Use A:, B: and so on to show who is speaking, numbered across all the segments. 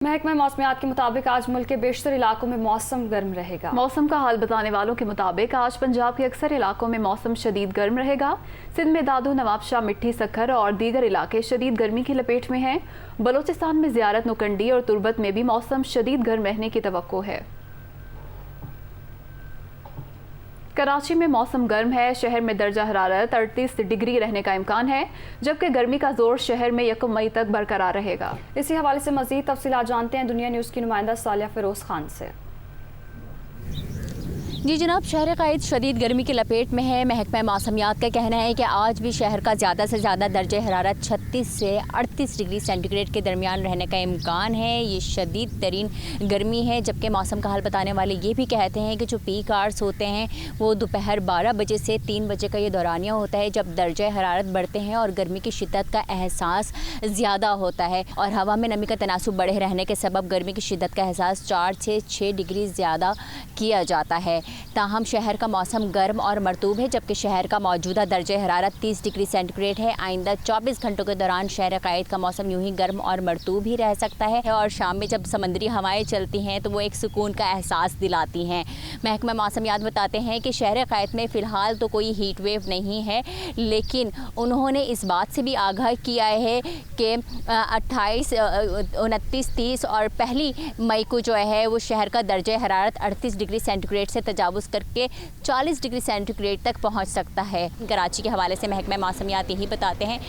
A: महकमा मौसमियात के मुताबिक आज मुल्क के बेशतर इलाकों में मौसम गर्म रहेगा।
B: मौसम का हाल बताने वालों के मुताबिक आज पंजाब के अक्सर इलाकों में मौसम शदीद गर्म रहेगा। सिंध में दादू, नवाबशाह, मिट्टी, सक्खर और दीगर इलाके शदीद गर्मी की लपेट में हैं। बलोचिस्तान में ज़ियारत, नुकंडी और तुर्बत में भी मौसम शदीद गर्म रहने की तवक्को है। कराची में मौसम गर्म है। शहर में दर्जा हरारत 38 डिग्री रहने का इम्कान है, जबकि गर्मी का जोर शहर में 1 मई तक बरकरार रहेगा।
A: इसी हवाले से मज़ीद तफसीलात जानते हैं दुनिया न्यूज़ की नुमाइंदा सालिया फिरोज खान से।
C: जी जनाब, शहर क़ाइद शदीद गर्मी की लपेट में है। महकमा मौसमियात का कहना है कि आज भी शहर का ज़्यादा से ज़्यादा दर्जा हरारत 36 से 38 डिग्री सेंटीग्रेड के दरमियान रहने का इम्कान है। ये शदीद तरीन गर्मी है, जबकि मौसम का हाल बताने वाले ये भी कहते हैं कि जो पीक आवर्स होते हैं वो दोपहर 12 बजे से 3 बजे का ये दौरानिया होता है, जब दर्जा हरारत बढ़ते हैं और गर्मी की शिद्दत का एहसास ज़्यादा होता है। और हवा में नमी का तनासुब बढ़े रहने के सबब गर्मी की शिद्दत का एहसास 4 से 6 डिग्री ज़्यादा किया जाता है। ताहम शहर का मौसम गर्म और मरतूब है, जबकि शहर का मौजूदा दर्जा हरारत 30 डिग्री सेंटीग्रेड है। आइंदा 24 घंटों के दौरान शहर क़ाइद का मौसम यूं ही गर्म और मरतूब ही रह सकता है और शाम में जब समंदरी हवाएं चलती हैं तो वो एक सुकून का एहसास दिलाती हैं। महकमा मौसमियात बताते हैं कि शहर क़ाइद में फ़िलहाल तो कोई हीट वेव नहीं है, लेकिन उन्होंने इस बात से भी आगाह किया है कि 28, 29, 30 और 1 मई को जो है वो शहर का दर्जा हरारत 38 डिग्री सेंटीग्रेड से तजावुज़ करके 40 डिग्री सेंटीग्रेड तक पहुंच सकता है। कराची के हवाले से महकमा मौसमियात यही बताते हैं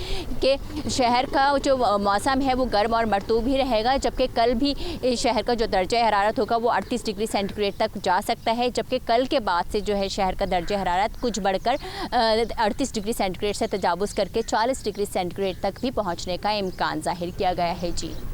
C: कि शहर का जो मौसम है वो गर्म और मरतूब ही रहेगा, जबकि कल भी शहर का जो दर्जा हरारत होगा वो 38 डिग्री सेंटीग्रेड तक जा सकता है, जबकि कल के बाद से जो है शहर का दर्जा हरारत कुछ बढ़कर 38 डिग्री सेंटीग्रेड से तजावुज़ करके 40 डिग्री सेंटीग्रेड तक भी पहुँचने का इम्कान ज़ाहिर किया गया है। जी।